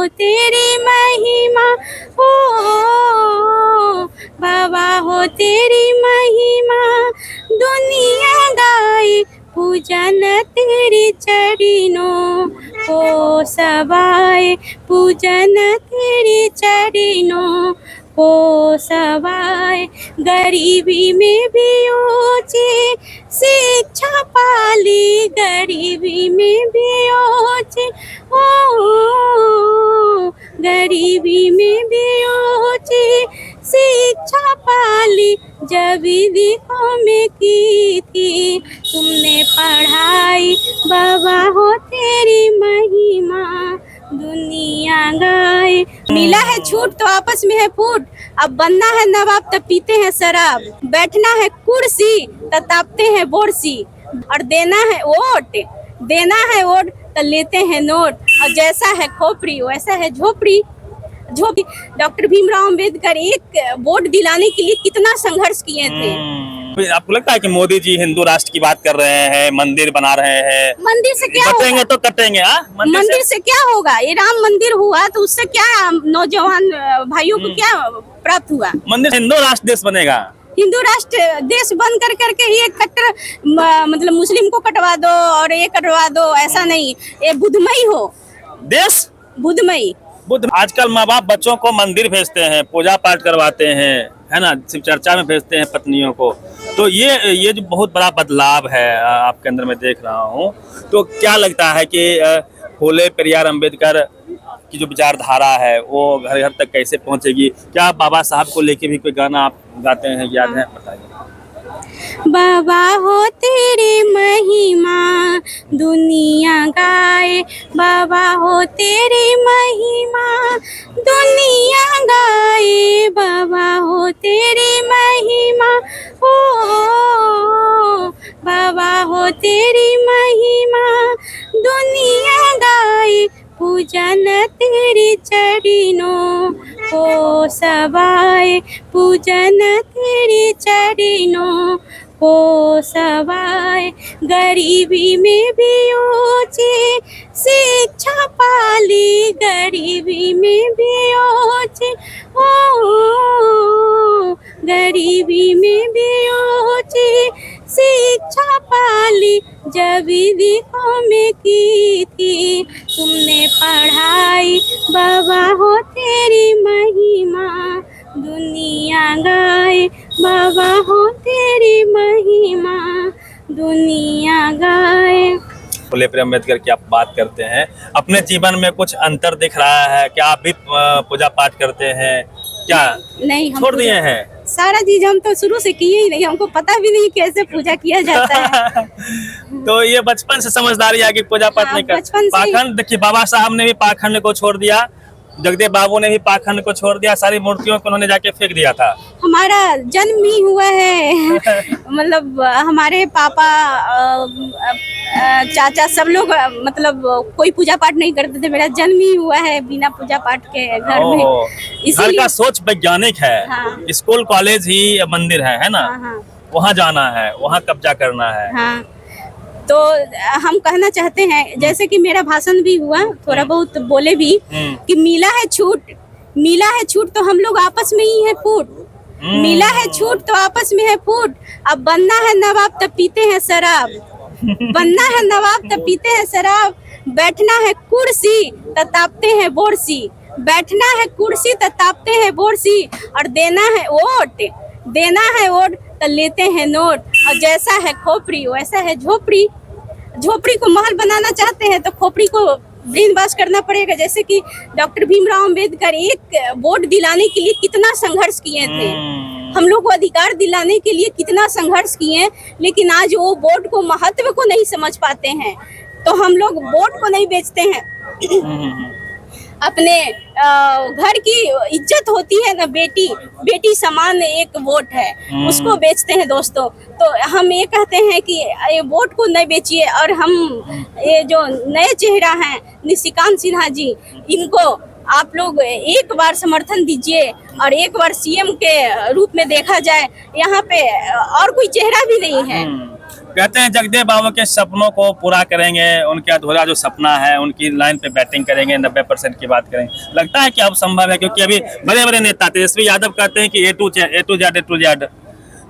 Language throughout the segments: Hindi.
हो तेरी महिमा, हो बाबा हो तेरी महिमा, दुनिया गाए पूजन तेरी चरणों को, सवाए पूजन तेरी चरणों को सवाए। गरीबी में भी ऊंची शिक्षा पाली, गरीबी में भी ऊंची, ओ गरीबी में भी ऊंची शिक्षा पाली, जब विधियों में की थी तुमने पढ़ाई, बाबा हो तेरी महिमा, दुनिया गाए। मिला है छूट तो आपस में है फूट, अब बनना है नवाब तब पीते हैं शराब, बैठना है कुर्सी तब तापते हैं बोरसी, और देना है वोट तो लेते हैं नोट, और जैसा है खोपड़ी वैसा है झोपड़ी। डॉक्टर भीमराव अंबेडकर एक वोट दिलाने के लिए कितना संघर्ष किए थे। आपको लगता है कि मोदी जी हिंदू राष्ट्र की बात कर रहे हैं, मंदिर बना रहे हैं? मंदिर से क्या बचेंगे होगा? तो कटेंगे। मंदिर से क्या होगा? ये राम मंदिर हुआ तो उससे क्या नौजवान भाइयों को क्या प्राप्त हुआ? मंदिर हिंदू राष्ट्र देश बनेगा। हिंदू राष्ट्र देश बन कर करके ये कट्टर मतलब मुस्लिम को कटवा दो और ये कटवा दो, ऐसा नहीं। ये बुद्धमयी हो देश, बुद्धमयी। आजकल माँ बाप बच्चों को मंदिर भेजते हैं, पूजा पाठ करवाते हैं, है ना, शिव चर्चा में भेजते हैं पत्नियों को। तो ये जो बहुत बड़ा बदलाव है आपके अंदर में देख रहा हूँ। तो क्या लगता है कि फूले पेरियार अंबेडकर की जो विचारधारा है वो घर घर तक कैसे पहुंचेगी? क्या बाबा साहब को लेके भी कोई गाना आप गाते हैं, याद है? बताइए। बाबा हो तेरी महिमा, दुनिया गाए, बाबा हो तेरी महिमा, दुनिया गाए, बाबा हो तेरी महिमा, हो बाबा हो तेरी महिमा, दुनिया गाए पूजन तेरी चरणों को सवाए, पूजन तेरी चरणों को सवाए। गरीबी में भी ऊंची शिक्षा पाली, गरीबी में भी ऊंची, ओ गरीबी में भी ऊंची शिक्षा पाली, जब विधियों में की थी तुमने पढ़ाई, बाबा हो तेरी महिमा, दुनिया गाए, बाबा हो तेरी महिमा, दुनिया गाए। फूले पेरियार अम्बेडकर की आप बात करते हैं, अपने जीवन में कुछ अंतर दिख रहा है क्या? आप भी पूजा पाठ करते हैं क्या? नहीं, हम छोड़ दिए हैं सारा चीज। हम तो शुरू से किए ही नहीं, हमको पता भी नहीं कैसे पूजा किया जाता है। तो ये बचपन से समझदारी आ गई, पूजा पाठ नहीं कर। बचपन से पाखंड देखिए, बाबा साहब ने भी पाखंड को छोड़ दिया, जगदेव बाबू ने भी पाखंड को छोड़ दिया, सारी मूर्तियों को उन्होंने जाके फेंक दिया था। हमारा जन्म ही हुआ है मतलब हमारे पापा चाचा सब लोग मतलब कोई पूजा पाठ नहीं करते थे। मेरा जन्म ही हुआ है बिना पूजा पाठ के घर में। घर का सोच वैज्ञानिक है। हाँ। स्कूल कॉलेज ही मंदिर है ना? हाँ, हाँ। वहाँ जाना है, वहाँ कब्जा करना है। हाँ, तो हम कहना चाहते हैं, जैसे कि मेरा भाषण भी हुआ, थोड़ा बहुत बोले भी कि मिला है छूट तो हम लोग आपस में ही है फूट, मिला है छूट तो आपस में है फूट, अब बनना है नवाब तब पीते हैं शराब, बनना है नवाब तब पीते हैं शराब, बैठना है कुर्सी तब तापते हैं बोरसी, बैठना है कुर्सी तब तापते हैं बोरसी, और देना है वोट तो लेते हैं नोट, और जैसा है खोपड़ी वैसा है झोपड़ी। झोपड़ी को महल बनाना चाहते हैं तो खोपड़ी को ब्रेनवॉश करना पड़ेगा। जैसे कि डॉक्टर भीमराव अंबेडकर एक वोट दिलाने के लिए कितना संघर्ष किए थे, हम लोग को अधिकार दिलाने के लिए कितना संघर्ष किए, लेकिन आज वो वोट को महत्व को नहीं समझ पाते हैं। तो हम लोग वोट को नहीं बेचते हैं, अपने घर की इज्जत होती है ना, बेटी समान एक वोट है, उसको बेचते हैं दोस्तों। तो हम ये कहते हैं कि ये वोट को नहीं बेचिए, और हम ये जो नए चेहरा हैं निशिकांत सिन्हा जी, इनको आप लोग एक बार समर्थन दीजिए और एक बार सीएम के रूप में देखा जाए। यहाँ पे और कोई चेहरा भी नहीं है। कहते हैं जगदेव बाबू के सपनों को पूरा करेंगे, उनके अधूरा जो सपना है उनकी लाइन पे बैटिंग करेंगे, 90% की बात करेंगे। लगता है कि अब संभव है, क्योंकि अभी बड़े बड़े नेता तेजस्वी यादव कहते हैं कि ए टू जेड।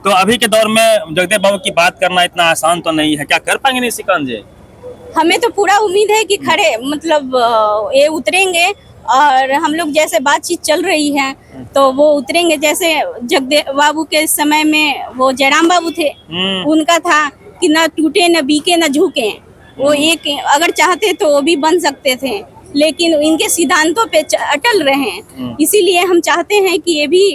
तो अभी के दौर में जगदेव बाबू की बात करना इतना आसान तो नहीं है, क्या कर पाएंगे निशिकांत जी? हमें तो पूरा उम्मीद है कि खड़े मतलब ये उतरेंगे, और हम लोग जैसे बातचीत चल रही है तो वो उतरेंगे। जैसे जगदेव बाबू के समय में वो जयराम बाबू थे, उनका था कि ना टूटे न बीके न झुके। वो एक अगर चाहते तो वो भी बन सकते थे, लेकिन इनके सिद्धांतों पे अटल रहे हैं। इसीलिए हम चाहते हैं कि ये भी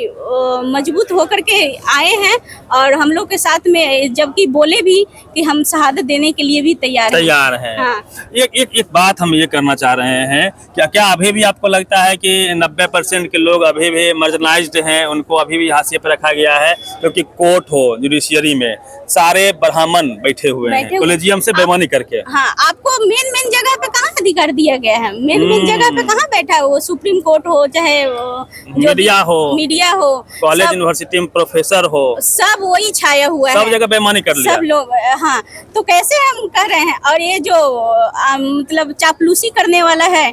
मजबूत होकर के आए हैं, और हम लोग के साथ में जबकि बोले भी कि हम शहादत देने के लिए भी तैयार हैं। हाँ। एक बात हम ये करना चाह रहे हैं, क्या अभी भी आपको लगता है कि 90% के लोग अभी भी मार्जिनलाइज्ड हैं, उनको अभी भी हाशिए पर रखा गया है? क्योंकि कोर्ट हो, जुडिशियरी में सारे ब्राह्मण बैठे हुए हैं कोलेजियम से बेईमानी करके। हाँ, आपको मेन जगह पे कहाँ अधिकार दिया गया है? मेन जगह पे कहाँ बैठा है? वो सुप्रीम कोर्ट हो, चाहे मीडिया हो, कॉलेज यूनिवर्सिटी में प्रोफेसर हो, सब वही छाया हुआ है, सब जगह बेईमानी कर लिया सब लोग। हाँ, तो कैसे हम कह रहे हैं? और ये जो मतलब चापलूसी करने वाला है,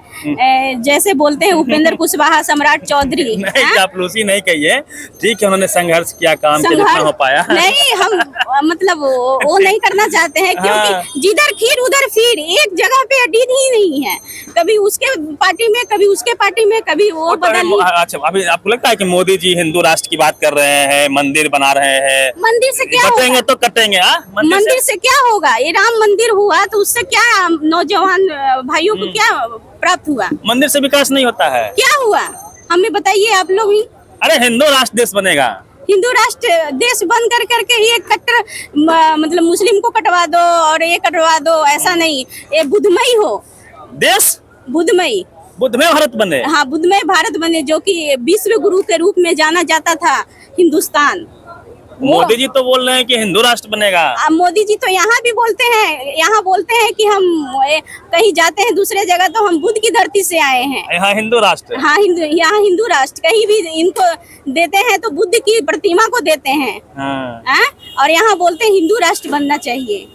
जैसे बोलते हैं उपेंद्र कुशवाहा, सम्राट चौधरी। नहीं, चापलूसी नहीं कहिए, ठीक है, उन्होंने संघर्ष किया, काम किया जितना हो पाया। नहीं, हम मतलब वो नहीं करना चाहते हैं, क्योंकि जिधर खीर उधर फिर, एक जगह पे अडिग ही नहीं है। कभी उसके पार्टी में, कभी उसके पार्टी में, कभी वो बदल। अच्छा, अभी आपको लगता है कि मोदी जी हिंदू राष्ट्र की बात कर रहे हैं, मंदिर बना रहे हैं? मंदिर से क्या होगा? तो कटेंगे। मंदिर से क्या होगा? ये राम मंदिर हुआ तो उससे क्या नौजवान भाइयों को क्या प्राप्त हुआ? मंदिर से विकास नहीं होता है। क्या हुआ हमें बताइए आप लोग ही। अरे हिंदू राष्ट्र देश बनेगा, हिंदू राष्ट्र देश बन कर के ये कट्टर मतलब मुस्लिम को कटवा दो और ये कटवा दो, ऐसा नहीं। ये बुद्धमय हो देश, बुद्धमय भारत बने। हाँ, बुद्धमय भारत बने, जो कि विश्व गुरु के रूप में जाना जाता था हिंदुस्तान। मोदी जी तो बोल रहे हैं कि हिंदू राष्ट्र बनेगा। मोदी जी तो यहाँ भी बोलते हैं, यहाँ बोलते हैं कि हम कहीं जाते हैं दूसरे जगह तो हम बुद्ध की धरती से आए हैं। यहाँ हिंदू राष्ट्र, हाँ, यहाँ हिंदू राष्ट्र। कहीं भी इनको देते हैं तो बुद्ध की प्रतिमा को देते हैं। हाँ। और यहाँ बोलते हैं हिंदू राष्ट्र बनना चाहिए।